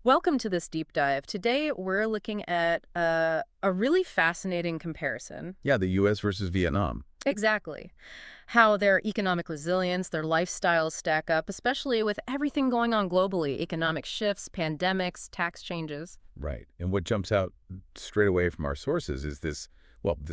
Welcome to this deep dive. Today, we're looking at a really fascinating comparison. Yeah, the U.S. versus Vietnam. Exactly. How their economic resilience, their lifestyles stack up, especially with everything going on globally, economic shifts, pandemics, tax changes. Right. And what jumps out straight away from our sources is this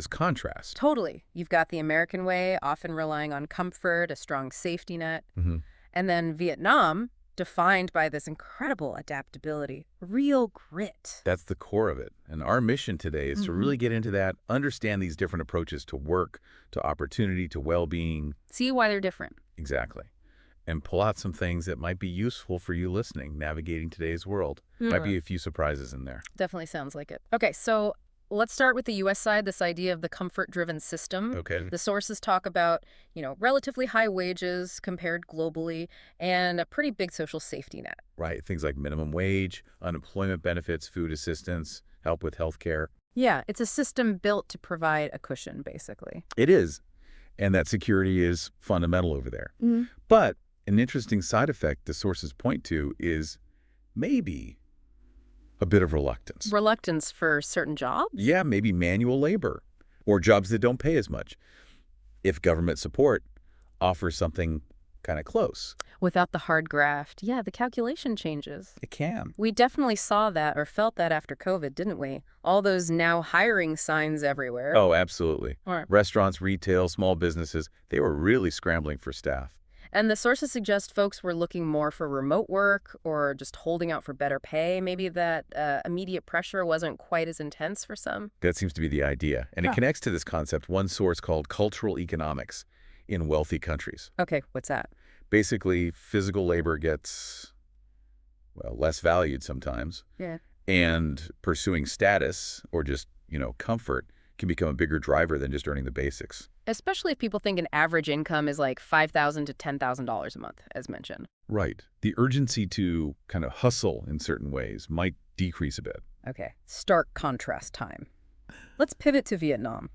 contrast. Totally. You've got the American way, often relying on comfort, a strong safety net. hmm And then Vietnam, defined by this incredible adaptability, real grit. That's the core of it. And our mission today is to hmm really get into that, understand these different approaches to work, to opportunity, to well-being. See why they're different. Exactly. And pull out some things that might be useful for you listening, navigating today's world. Might be a few surprises in there. Definitely sounds like it. Okay, so let's start with the U.S. side, this idea of the comfort-driven system. Okay. The sources talk about, relatively high wages compared globally and a pretty big social safety net. Right. Things like minimum wage, unemployment benefits, food assistance, help with health care. Yeah, it's a system built to provide a cushion, basically. It is. And that security is fundamental over there. Mm. But an interesting side effect the sources point to is maybe a bit of reluctance. Reluctance for certain jobs? Yeah, maybe manual labor or jobs that don't pay as much. If government support offers something kind of close, Without the hard graft, yeah, the calculation changes. it can. We definitely saw that or felt that after COVID, didn't we? All those now hiring signs everywhere. Oh, absolutely. Right. Restaurants, retail, small businesses, they were really scrambling for staff. And the sources suggest folks were looking more for remote work or just holding out for better pay. Maybe that immediate pressure wasn't quite as intense for some. That seems to be the idea. And it Huh. connects to this concept, one source called cultural economics in wealthy countries. Okay, what's that? Basically, physical labor gets, well, less valued sometimes, Yeah. and pursuing status or just, comfort can become a bigger driver than just earning the basics. Especially if people think an average income is like $5,000 to $10,000 a month, as mentioned. Right. The urgency to kind of hustle in certain ways might decrease a bit. Okay, stark contrast time. Let's pivot to Vietnam.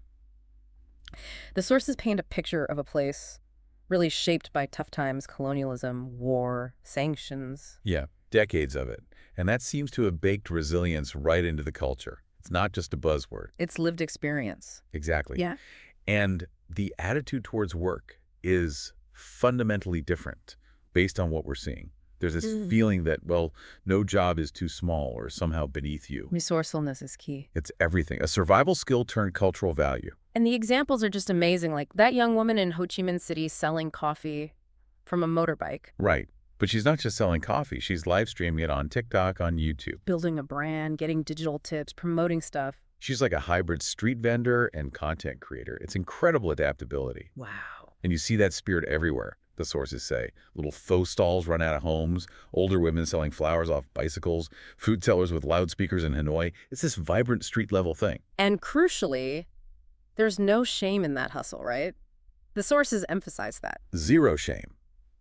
The sources paint a picture of a place really shaped by tough times, colonialism, war, sanctions. Yeah, decades of it. And that seems to have baked resilience right into the culture. It's not just a buzzword. It's lived experience. Exactly. Yeah. And the attitude towards work is fundamentally different based on what we're seeing. There's this feeling that, well, no job is too small or somehow beneath you. Resourcefulness is key. It's everything. A survival skill turned cultural value. And the examples are just amazing, like that young woman in Ho Chi Minh City selling coffee from a motorbike, Right. But she's not just selling coffee. She's live streaming it on TikTok, on YouTube. building a brand, getting digital tips, promoting stuff. She's like a hybrid street vendor and content creator. It's incredible adaptability. Wow. And you see that spirit everywhere, the sources say. Little faux stalls run out of homes, older women selling flowers off bicycles, food sellers with loudspeakers in Hanoi. It's this vibrant street-level thing. And crucially, there's no shame in that hustle, right? The sources emphasize that. Zero shame.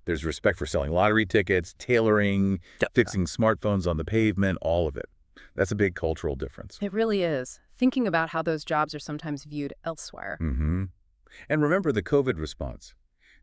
There's respect for selling lottery tickets, tailoring, fixing smartphones on the pavement, all of it. That's a big cultural difference. It really is. Thinking about how those jobs are sometimes viewed elsewhere. Mm-hmm. And remember the COVID response.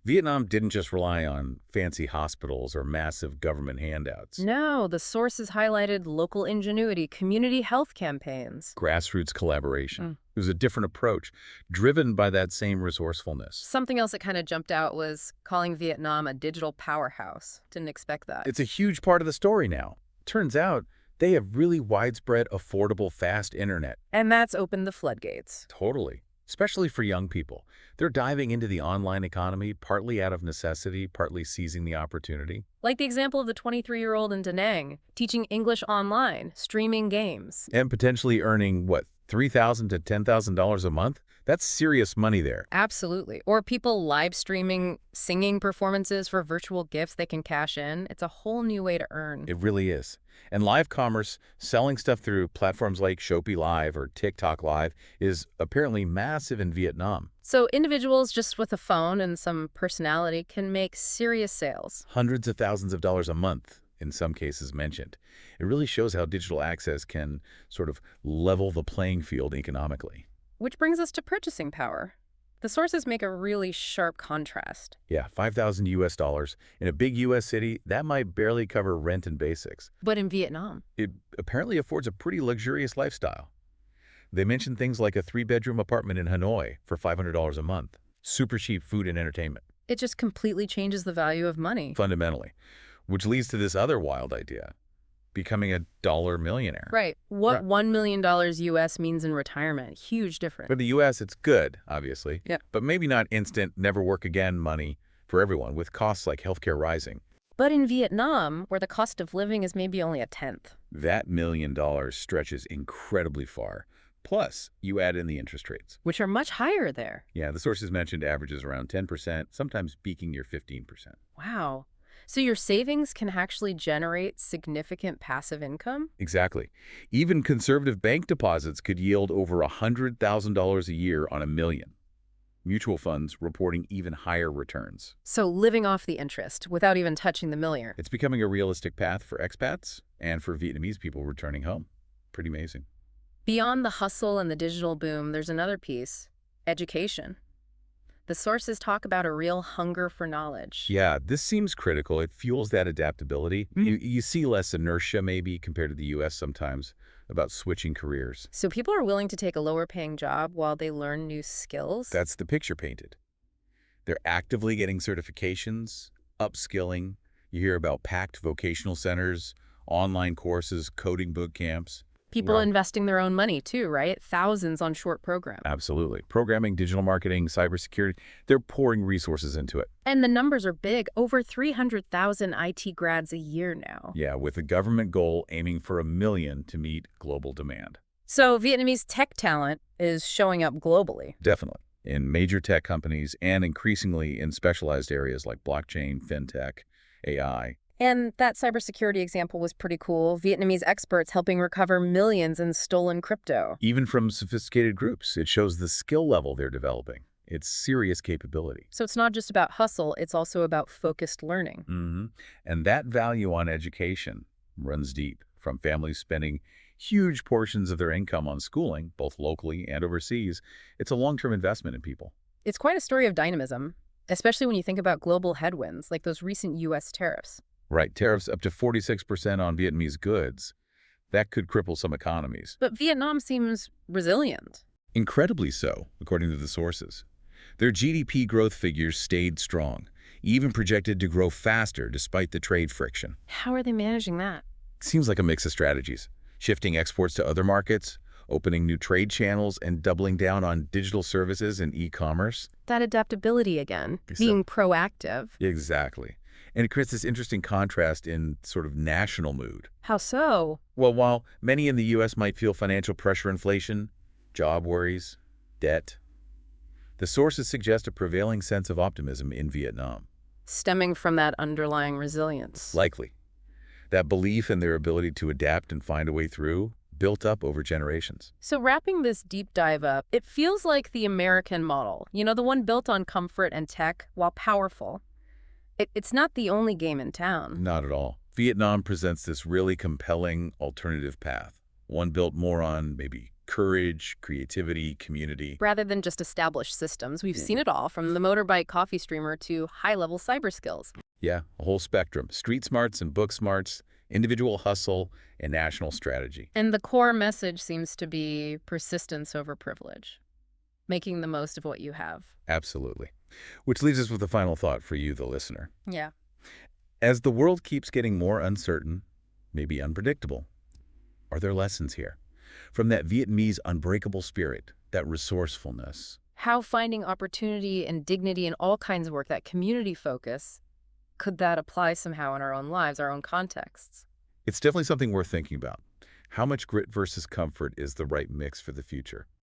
Vietnam didn't just rely on fancy hospitals or massive government handouts. No, the sources highlighted local ingenuity, community health campaigns. Grassroots collaboration. Mm. It was a different approach, driven by that same resourcefulness. Something else that kind of jumped out was calling Vietnam a digital powerhouse. Didn't expect that. It's a huge part of the story now. Turns out they have really widespread, affordable, fast internet. And that's opened the floodgates. Totally. Especially for young people. They're diving into the online economy, partly out of necessity, partly seizing the opportunity. Like the example of the 23-year-old in Da Nang, teaching English online, streaming games. And potentially earning, what, $3,000 to $10,000 a month? That's serious money there. Absolutely. Or people live streaming singing performances for virtual gifts they can cash in. It's a whole new way to earn. It really is. And live commerce, selling stuff through platforms like Shopee Live or TikTok Live, is apparently massive in Vietnam. So individuals just with a phone and some personality can make serious sales. Hundreds of thousands of dollars a month, in some cases mentioned. It really shows how digital access can sort of level the playing field economically. Which brings us to purchasing power. The sources make a really sharp contrast. Yeah, 5,000 US dollars. In a big US city, that might barely cover rent and basics. But in Vietnam, It apparently affords a pretty luxurious lifestyle. They mention things like a three-bedroom apartment in Hanoi for $500 a month. Super cheap food and entertainment, it just completely changes the value of money. fundamentally. Which leads to this other wild idea, becoming a dollar millionaire. Right. What Right. $1 million US means in retirement. Huge difference. For the US, it's good, obviously. Yeah. But maybe not instant, never work again money for everyone, with costs like healthcare rising. But in Vietnam, where the cost of living is maybe only a tenth. That $1 million stretches incredibly far. Plus, you add in the interest rates. Which are much higher there. Yeah, the sources mentioned averages around 10%, sometimes peaking near 15%. Wow. So your savings can actually generate significant passive income? Exactly. Even conservative bank deposits could yield over $100,000 a year on $1 million. Mutual funds reporting even higher returns. So living off the interest without even touching the million. It's becoming a realistic path for expats and for Vietnamese people returning home. Pretty amazing. Beyond the hustle and the digital boom, there's another piece, education. The sources talk about a real hunger for knowledge. Yeah, this seems critical. It fuels that adaptability. You see less inertia maybe compared to the US sometimes about switching careers. So people are willing to take a lower paying job while they learn new skills? That's the picture painted. They're actively getting certifications, upskilling. You hear about packed vocational centers, online courses, coding boot camps. People Wow. investing their own money too, right? Thousands on short programs. Absolutely. Programming, digital marketing, cybersecurity, they're pouring resources into it. And the numbers are big, over 300,000 IT grads a year now. Yeah, with the government goal aiming for 1 million to meet global demand. So Vietnamese tech talent is showing up globally. Definitely. In major tech companies and increasingly in specialized areas like blockchain, fintech, AI. And that cybersecurity example was pretty cool. Vietnamese experts helping recover millions in stolen crypto. Even from sophisticated groups, it shows the skill level they're developing. It's serious capability. So it's not just about hustle, it's also about focused learning. And that value on education runs deep, from families spending huge portions of their income on schooling, both locally and overseas. It's a long-term investment in people. It's quite a story of dynamism, especially when you think about global headwinds like those recent U.S. tariffs. Right, tariffs up to 46% on Vietnamese goods. That could cripple some economies. But Vietnam seems resilient. Incredibly so, according to the sources. Their GDP growth figures stayed strong, even projected to grow faster despite the trade friction. How are they managing that? Seems like a mix of strategies. Shifting exports to other markets, opening new trade channels, and doubling down on digital services and e-commerce. That adaptability again, So- being proactive. Exactly. And it creates this interesting contrast in sort of national mood. How so? Well, while many in the U.S. might feel financial pressure, inflation, job worries, debt, the sources suggest a prevailing sense of optimism in Vietnam. Stemming from that underlying resilience. Likely. That belief in their ability to adapt and find a way through built up over generations. So wrapping this deep dive up, it feels like the American model, the one built on comfort and tech, while powerful. It's not the only game in town. Not at all. Vietnam presents this really compelling alternative path, one built more on maybe courage, creativity, community. Rather than just established systems, we've seen it all, from the motorbike coffee streamer to high-level cyber skills. Yeah, a whole spectrum. Street smarts and book smarts, individual hustle, and national strategy. And the core message seems to be persistence over privilege, making the most of what you have. Absolutely. Which leaves us with a final thought for you, the listener. Yeah. As the world keeps getting more uncertain, maybe unpredictable, are there lessons here? From that Vietnamese unbreakable spirit, that resourcefulness. How finding opportunity and dignity in all kinds of work, that community focus, could that apply somehow in our own lives, our own contexts? It's definitely something worth thinking about. How much grit versus comfort is the right mix for the future?